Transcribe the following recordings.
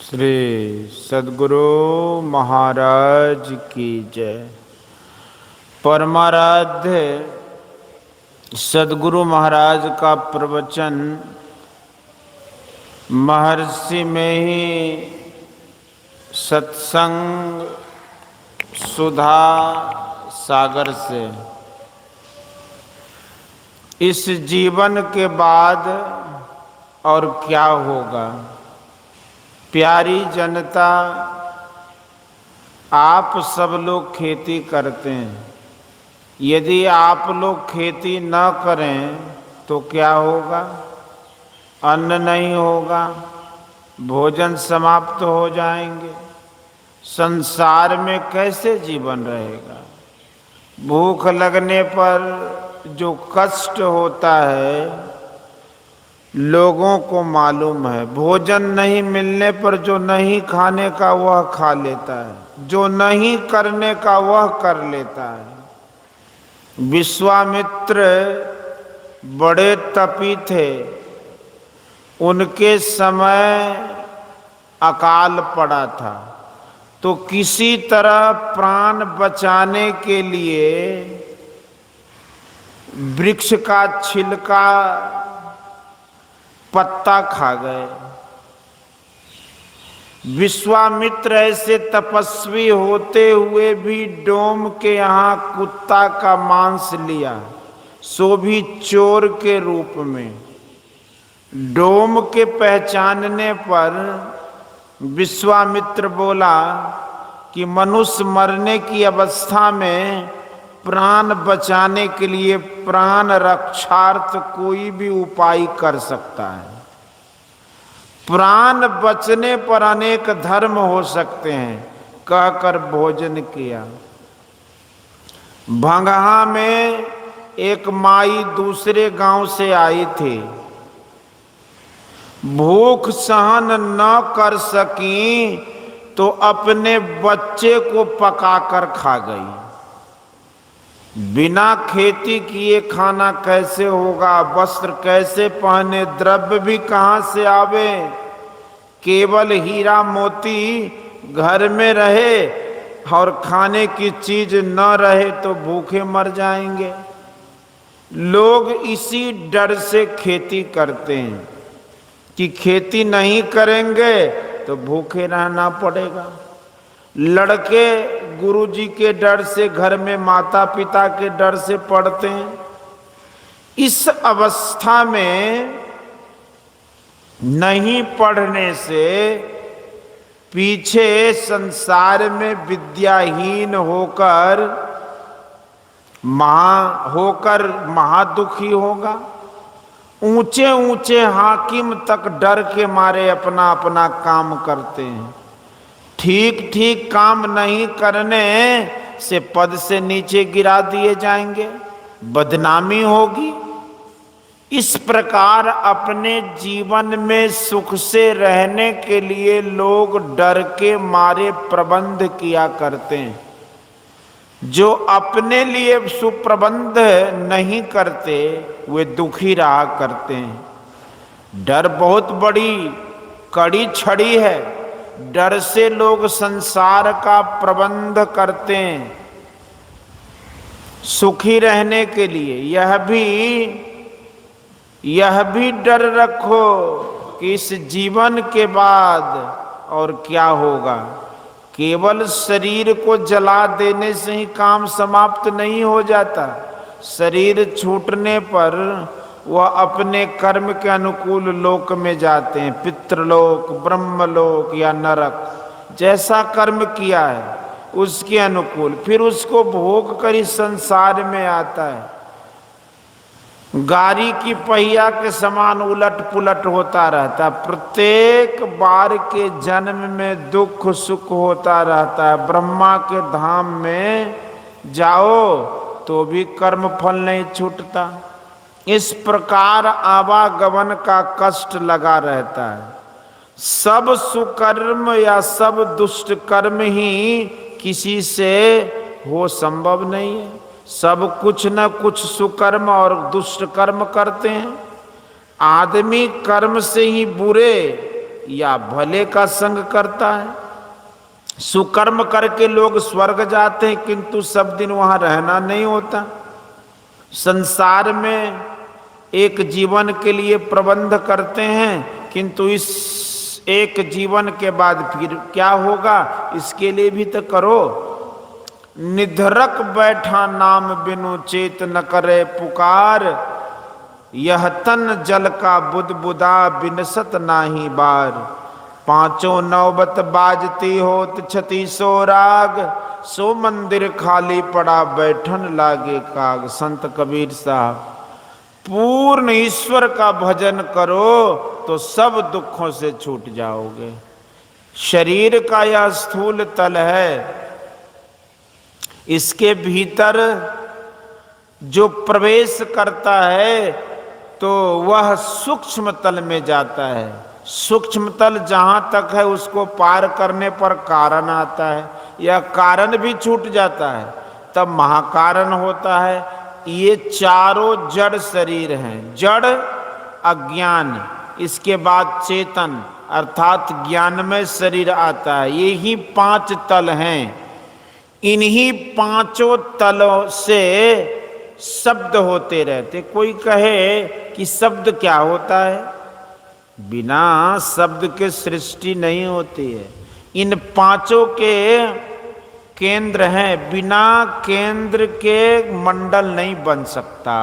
श्री सद्गुरु महाराज की जय। परमाराध्य सद्गुरु महाराज का प्रवचन महर्षि में ही सत्संग सुधा सागर से इस जीवन के बाद और क्या होगा। प्यारी जनता, आप सब लोग खेती करते हैं। यदि आप लोग खेती न करें तो क्या होगा? अन्न नहीं होगा, भोजन समाप्त हो जाएंगे। संसार में कैसे जीवन रहेगा? भूख लगने पर जो कष्ट होता है लोगों को मालूम है। भोजन नहीं मिलने पर जो नहीं खाने का वह खा लेता है, जो नहीं करने का वह कर लेता है। विश्वामित्र बड़े तपी थे, उनके समय अकाल पड़ा था, तो किसी तरह प्राण बचाने के लिए वृक्ष का छिलका पत्ता खा गए। विश्वामित्र ऐसे तपस्वी होते हुए भी डोम के यहाँ कुत्ता का मांस लिया, सो भी चोर के रूप में। डोम के पहचानने पर विश्वामित्र बोला कि मनुष्य मरने की अवस्था में प्राण बचाने के लिए प्राण रक्षार्थ कोई भी उपाय कर सकता है। प्राण बचने पर अनेक धर्म हो सकते हैं, कहकर भोजन किया। भंगहा में एक माई दूसरे गांव से आई थी, भूख सहन न कर सकी तो अपने बच्चे को पकाकर खा गई। बिना खेती किए खाना कैसे होगा? वस्त्र कैसे पहने? द्रव्य भी कहाँ से आवे? केवल हीरा मोती घर में रहे और खाने की चीज न रहे तो भूखे मर जाएंगे। लोग इसी डर से खेती करते हैं कि खेती नहीं करेंगे तो भूखे रहना पड़ेगा। लड़के गुरुजी के डर से, घर में माता पिता के डर से पढ़ते हैं। इस अवस्था में नहीं पढ़ने से पीछे संसार में विद्याहीन होकर महादुखी होगा। ऊंचे ऊंचे हाकिम तक डर के मारे अपना अपना काम करते हैं। ठीक ठीक काम नहीं करने से पद से नीचे गिरा दिए जाएंगे, बदनामी होगी। इस प्रकार अपने जीवन में सुख से रहने के लिए लोग डर के मारे प्रबंध किया करते हैं। जो अपने लिए सुप्रबंध नहीं करते वे दुखी रहा करते हैं। डर बहुत बड़ी कड़ी छड़ी है। डर से लोग संसार का प्रबंध करते हैं सुखी रहने के लिए। यह भी डर रखो कि इस जीवन के बाद और क्या होगा। केवल शरीर को जला देने से ही काम समाप्त नहीं हो जाता। शरीर छूटने पर वह अपने कर्म के अनुकूल लोक में जाते हैं, पितृलोक, ब्रह्मलोक या नरक। जैसा कर्म किया है उसके अनुकूल फिर उसको भोग कर इस संसार में आता है। गाड़ी की पहिया के समान उलट पुलट होता रहता। प्रत्येक बार के जन्म में दुख सुख होता रहता है। ब्रह्मा के धाम में जाओ तो भी कर्म फल नहीं छूटता। इस प्रकार आवागमन का कष्ट लगा रहता है। सब सुकर्म या सब दुष्ट कर्म ही किसी से हो संभव नहीं है। सब कुछ न कुछ सुकर्म और दुष्ट कर्म करते हैं। आदमी कर्म से ही बुरे या भले का संग करता है। सुकर्म करके लोग स्वर्ग जाते हैं, किंतु सब दिन वहां रहना नहीं होता। संसार में एक जीवन के लिए प्रबंध करते हैं, किंतु इस एक जीवन के बाद फिर क्या होगा इसके लिए भी तो करो। निधरक बैठा नाम बिनु चेत न करे पुकार, यह तन जल का बुदबुदा बिनसत नाही बार। पांचों नौबत बाजती होत छतीसो राग, सो मंदिर खाली पड़ा बैठन लागे काग। संत कबीर साहब, पूर्ण ईश्वर का भजन करो तो सब दुखों से छूट जाओगे। शरीर का यह स्थूल तल है, इसके भीतर जो प्रवेश करता है तो वह सूक्ष्म तल में जाता है। सूक्ष्म तल जहां तक है उसको पार करने पर कारण आता है, यह कारण भी छूट जाता है, तब महाकारण होता है। ये चारों जड़ शरीर हैं, जड़ अज्ञान, इसके बाद चेतन अर्थात ज्ञानमय शरीर आता है। ये ही 5 तल हैं। इन्हीं 5 तलों से शब्द होते रहते। कोई कहे कि शब्द क्या होता है? बिना शब्द के सृष्टि नहीं होती है। इन 5 के केंद्र हैं, बिना केंद्र के मंडल नहीं बन सकता।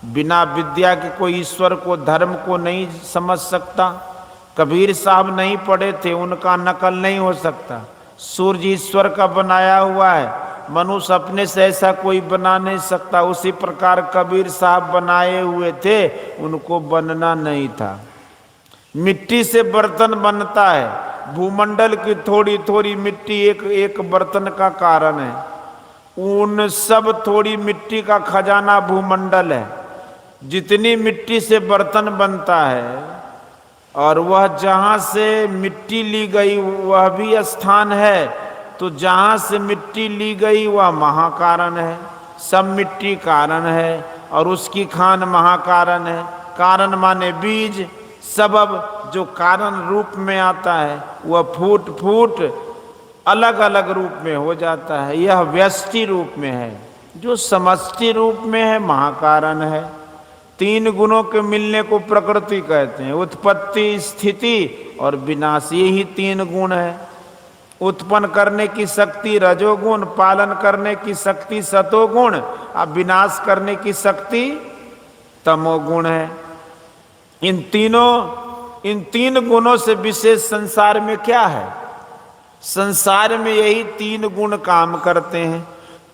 बिना विद्या के कोई ईश्वर को, धर्म को नहीं समझ सकता। कबीर साहब नहीं पढ़े थे, उनका नकल नहीं हो सकता। सूर्य ईश्वर का बनाया हुआ है, मनुष्य अपने से ऐसा कोई बना नहीं सकता। उसी प्रकार कबीर साहब बनाए हुए थे, उनको बनना नहीं था। मिट्टी से बर्तन बनता है, भूमंडल की थोड़ी थोड़ी मिट्टी एक बर्तन का कारण है। उन सब थोड़ी मिट्टी का खजाना भूमंडल है। जितनी मिट्टी से बर्तन बनता है और वह जहाँ से मिट्टी ली गई वह भी स्थान है, तो जहाँ से मिट्टी ली गई वह महाकारण है। सब मिट्टी कारण है और उसकी खान महाकारण है। कारण माने बीज, सबब जो कारण रूप में आता है वह फूट फूट अलग अलग रूप में हो जाता है। यह व्यष्टि रूप में है, जो समष्टि रूप में है महाकारण है। 3 गुणों के मिलने को प्रकृति कहते हैं, उत्पत्ति, स्थिति और विनाश। यही 3 गुण है। उत्पन्न करने की शक्ति रजोगुण, पालन करने की शक्ति सतोगुण और विनाश करने की शक्ति तमोगुण है। इन 3 गुणों से विशेष संसार में क्या है? संसार में यही 3 गुण काम करते हैं।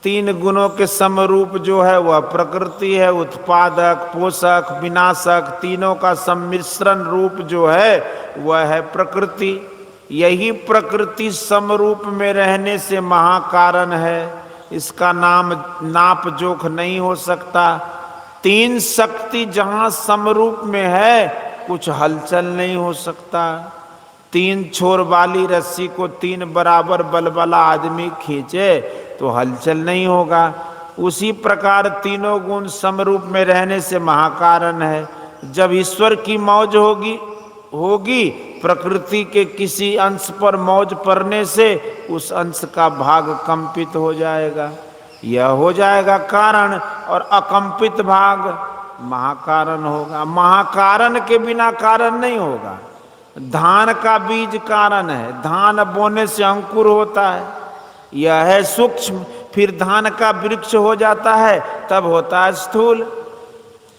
3 गुणों के समरूप जो है वह प्रकृति है, उत्पादक, पोषक, विनाशक। तीनों का सम्मिश्रण रूप जो है वह है प्रकृति। यही प्रकृति समरूप में रहने से महाकारण है। इसका नाम नाप जोख नहीं हो सकता। 3 शक्ति जहाँ समरूप में है कुछ हलचल नहीं हो सकता। 3 छोर वाली रस्सी को 3 बराबर बल वाला आदमी खींचे तो हलचल नहीं होगा। उसी प्रकार तीनों गुण समरूप में रहने से महाकारण है। जब ईश्वर की मौज होगी प्रकृति के किसी अंश पर मौज पड़ने से उस अंश का भाग कंपित हो जाएगा। यह हो जाएगा कारण और अकंपित भाग महाकारण होगा। महाकारण के बिना कारण नहीं होगा। धान का बीज कारण है, धान बोने से अंकुर होता है, यह है सूक्ष्म। फिर धान का वृक्ष हो जाता है, तब होता है स्थूल।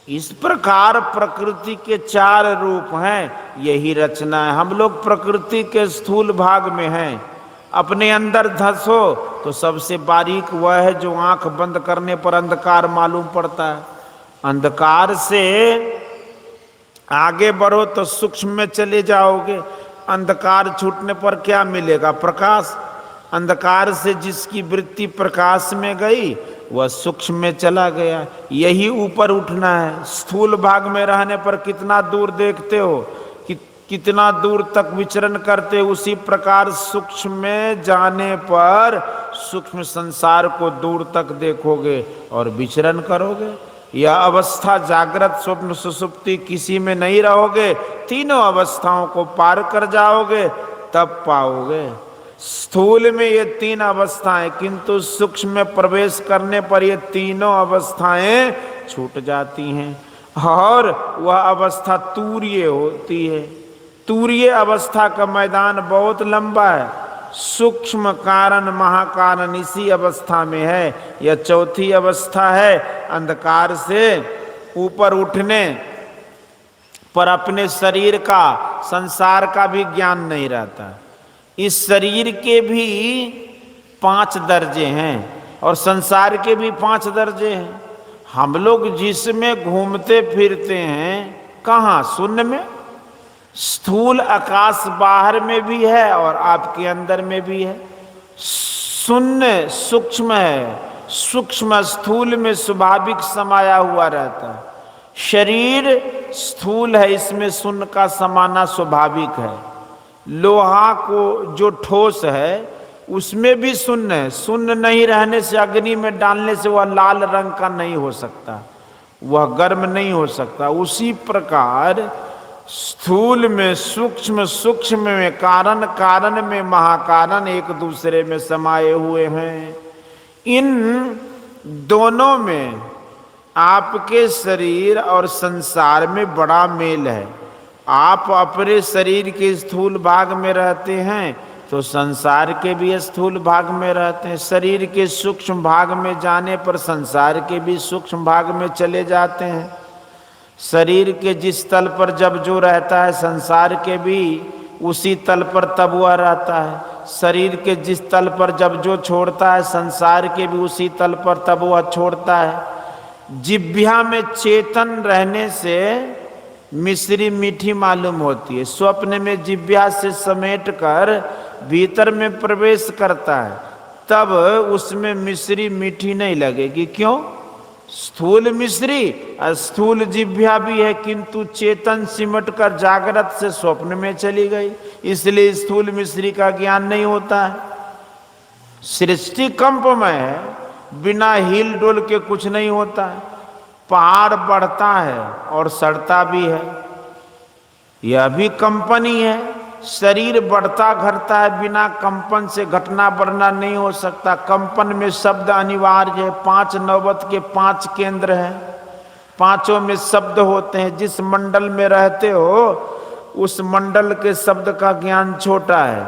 इस प्रकार प्रकृति के 4 रूप हैं, यही रचना है। हम लोग प्रकृति के स्थूल भाग में हैं। अपने अंदर धंसो तो सबसे बारीक वह है जो आंख बंद करने पर अंधकार मालूम पड़ता है। अंधकार से आगे बढ़ो तो सूक्ष्म में चले जाओगे। अंधकार छूटने पर क्या मिलेगा? प्रकाश। अंधकार से जिसकी वृत्ति प्रकाश में गई वह सूक्ष्म में चला गया। यही ऊपर उठना है। स्थूल भाग में रहने पर कितना दूर देखते हो, कितना दूर तक विचरण करते हो। उसी प्रकार सूक्ष्म में जाने पर सूक्ष्म संसार को दूर तक देखोगे और विचरण करोगे। यह अवस्था जागृत स्वप्न सुषुप्ति किसी में नहीं रहोगे, तीनों अवस्थाओं को पार कर जाओगे तब पाओगे। स्थूल में ये तीन अवस्थाएं, किंतु सूक्ष्म में प्रवेश करने पर ये तीनों अवस्थाएं छूट जाती हैं और वह अवस्था तूर्य होती है। तूर्य अवस्था का मैदान बहुत लंबा है। सूक्ष्म कारण महाकारण इसी अवस्था में है। यह चौथी अवस्था है। अंधकार से ऊपर उठने पर अपने शरीर का, संसार का भी ज्ञान नहीं रहता। इस शरीर के भी 5 दर्जे हैं और संसार के भी 5 दर्जे हैं। हम लोग जिसमें घूमते फिरते हैं, कहाँ? शून्य में। स्थूल आकाश बाहर में भी है और आपके अंदर में भी है। शून्य सूक्ष्म है, सूक्ष्म स्थूल में स्वाभाविक समाया हुआ रहता है। शरीर स्थूल है, इसमें शून्य का समाना स्वाभाविक है। लोहा को जो ठोस है उसमें भी शून्य है। शून्य नहीं रहने से, अग्नि में डालने से वह लाल रंग का नहीं हो सकता, वह गर्म नहीं हो सकता। उसी प्रकार स्थूल में सूक्ष्म, सूक्ष्म में कारण, कारण में महाकारण एक दूसरे में समाये हुए हैं। इन दोनों में आपके शरीर और संसार में बड़ा मेल है। आप अपने शरीर के स्थूल भाग में रहते हैं तो संसार के भी स्थूल भाग में रहते हैं। शरीर के सूक्ष्म भाग में जाने पर संसार के भी सूक्ष्म भाग में चले जाते हैं। शरीर के जिस तल पर जब जो रहता है, संसार के भी उसी तल पर तब वह रहता है। शरीर के जिस तल पर जब जो छोड़ता है, संसार के भी उसी तल पर तब वह छोड़ता है। जिह्वा में चेतन रहने से मिश्री मीठी मालूम होती है। स्वप्न में जिह्वा से समेट कर भीतर में प्रवेश करता है, तब उसमें मिश्री मीठी नहीं लगेगी। क्यों? स्थूल मिश्री, स्थूल जिह्वा भी है, किंतु चेतन सिमट कर जागृत से स्वप्न में चली गई, इसलिए स्थूल मिश्री का ज्ञान नहीं होता है। सृष्टि कंपमय है, बिना हिल डोल के कुछ नहीं होता है। पहाड़ बढ़ता है और सड़ता भी है, यह भी कंपनी है। शरीर बढ़ता घटता है, बिना कंपन से घटना बढ़ना नहीं हो सकता। कंपन में शब्द अनिवार्य है। 5 नौबत के 5 केंद्र हैं, पांचों में शब्द होते हैं। जिस मंडल में रहते हो उस मंडल के शब्द का ज्ञान छोटा है।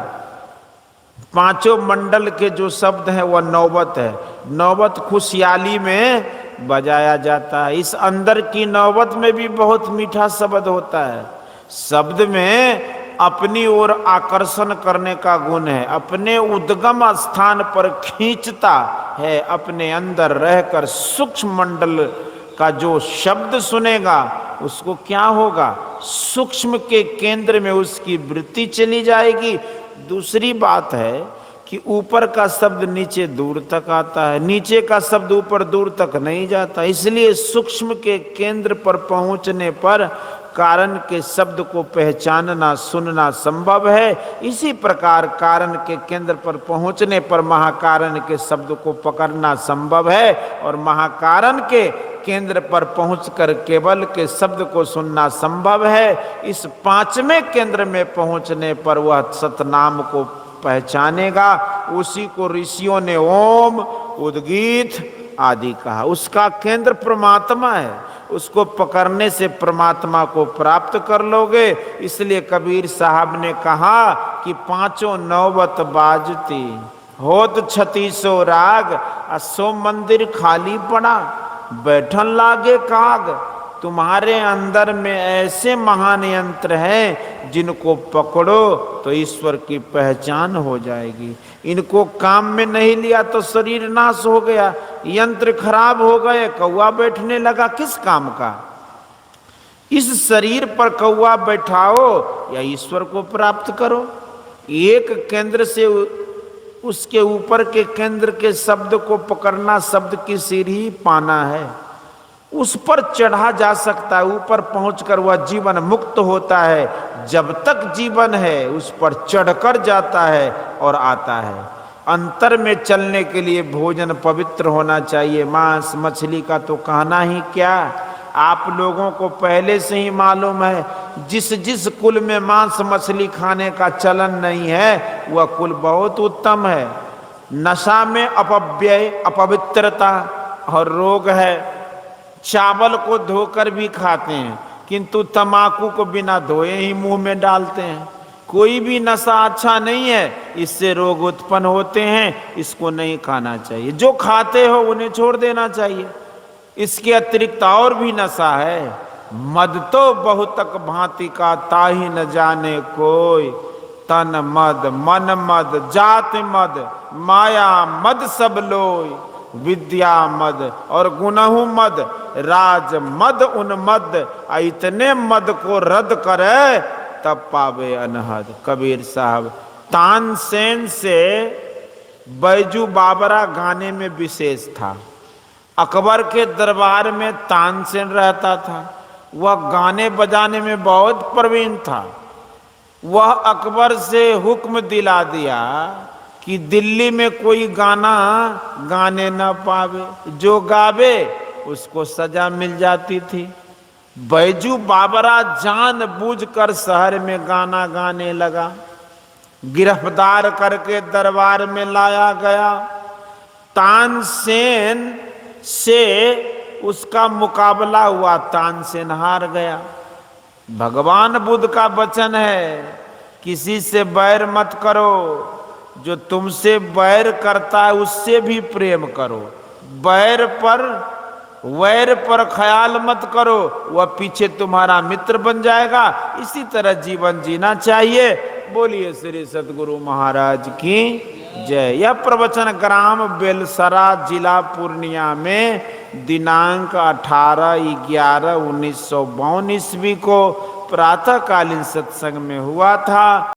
पांचों मंडल के जो शब्द हैं वह नौबत है। नौबत खुशहाली में बजाया जाता है। इस अंदर की नौबत में भी बहुत मीठा शब्द होता है। शब्द में अपनी ओर आकर्षण करने का गुण है, अपने उद्गम स्थान पर खींचता है। अपने अंदर रहकर सूक्ष्म मंडल का जो शब्द सुनेगा उसको क्या होगा? सूक्ष्म के केंद्र में उसकी वृत्ति चली जाएगी। दूसरी बात है कि ऊपर का शब्द नीचे दूर तक आता है, नीचे का शब्द ऊपर दूर तक नहीं जाता। इसलिए सूक्ष्म के केंद्र पर पहुंचने पर कारण के शब्द को पहचानना, सुनना संभव है। इसी प्रकार कारण के केंद्र पर पहुंचने पर महाकारण के शब्द को पकड़ना संभव है और महाकारण के केंद्र पर पहुंचकर केवल के शब्द को सुनना संभव है। इस 5वें केंद्र में पहुंचने पर वह सतनाम को पहचानेगा। उसी को ऋषियों ने ओम, उद्गीत आदि कहा। उसका केंद्र परमात्मा है, उसको पकड़ने से परमात्मा को प्राप्त कर लोगे। इसलिए कबीर साहब ने कहा कि 5 नौबत बाजती होत 36 राग, असो मंदिर खाली पड़ा बैठन लागे काग। तुम्हारे अंदर में ऐसे महान यंत्र हैं जिनको पकड़ो तो ईश्वर की पहचान हो जाएगी। इनको काम में नहीं लिया तो शरीर नाश हो गया, यंत्र खराब हो गए, कौवा बैठने लगा, किस काम का? इस शरीर पर कौवा बैठाओ या ईश्वर को प्राप्त करो। एक केंद्र से उसके ऊपर के केंद्र के शब्द को पकड़ना, शब्द की सीढ़ी पाना है। उस पर चढ़ा जा सकता है, ऊपर पहुंचकर वह जीवन मुक्त होता है। जब तक जीवन है उस पर चढ़कर जाता है और आता है। अंतर में चलने के लिए भोजन पवित्र होना चाहिए। मांस मछली का तो कहना ही क्या, आप लोगों को पहले से ही मालूम है, जिस जिस कुल में मांस मछली खाने का चलन नहीं है वह कुल बहुत उत्तम है। नशा में अपव्यय अपवित्रता और रोग है। चावल को धोकर भी खाते हैं किंतु तंबाकू को बिना धोए ही मुंह में डालते हैं। कोई भी नशा अच्छा नहीं है, इससे रोग उत्पन्न होते हैं, इसको नहीं खाना चाहिए। जो खाते हो उन्हें छोड़ देना चाहिए। इसके अतिरिक्त और भी नशा है। मद तो बहुतक भांति का ताही न जाने कोई, तन मद मन मद जात मद माया मद सब लोय, विद्या मद और गुणहु मद राज मद उन्मद, इतने मद को रद्द करे तब पावे अनहद। कबीर साहब। तानसेन से बैजू बाबरा गाने में विशेष था। अकबर के दरबार में तानसेन रहता था, वह गाने बजाने में बहुत प्रवीण था। वह अकबर से हुक्म दिला दिया कि दिल्ली में कोई गाना गाने न पावे, जो गावे उसको सजा मिल जाती थी। बैजू बाबरा जानबूझकर शहर में गाना गाने लगा। गिरफ्तार करके दरबार में लाया गया। तानसेन से उसका मुकाबला हुआ, तानसेन हार गया। भगवान बुद्ध का वचन है, किसी से बैर मत करो, जो तुमसे बैर करता है उससे भी प्रेम करो। वैर पर ख्याल मत करो, वह पीछे तुम्हारा मित्र बन जाएगा। इसी तरह जीवन जीना चाहिए। बोलिए श्री सद्गुरु महाराज की जय। यह प्रवचन ग्राम बेलसरा जिला पूर्णिया में दिनांक 18/11/1952 ईस्वी को प्रातःकालीन सत्संग में हुआ था।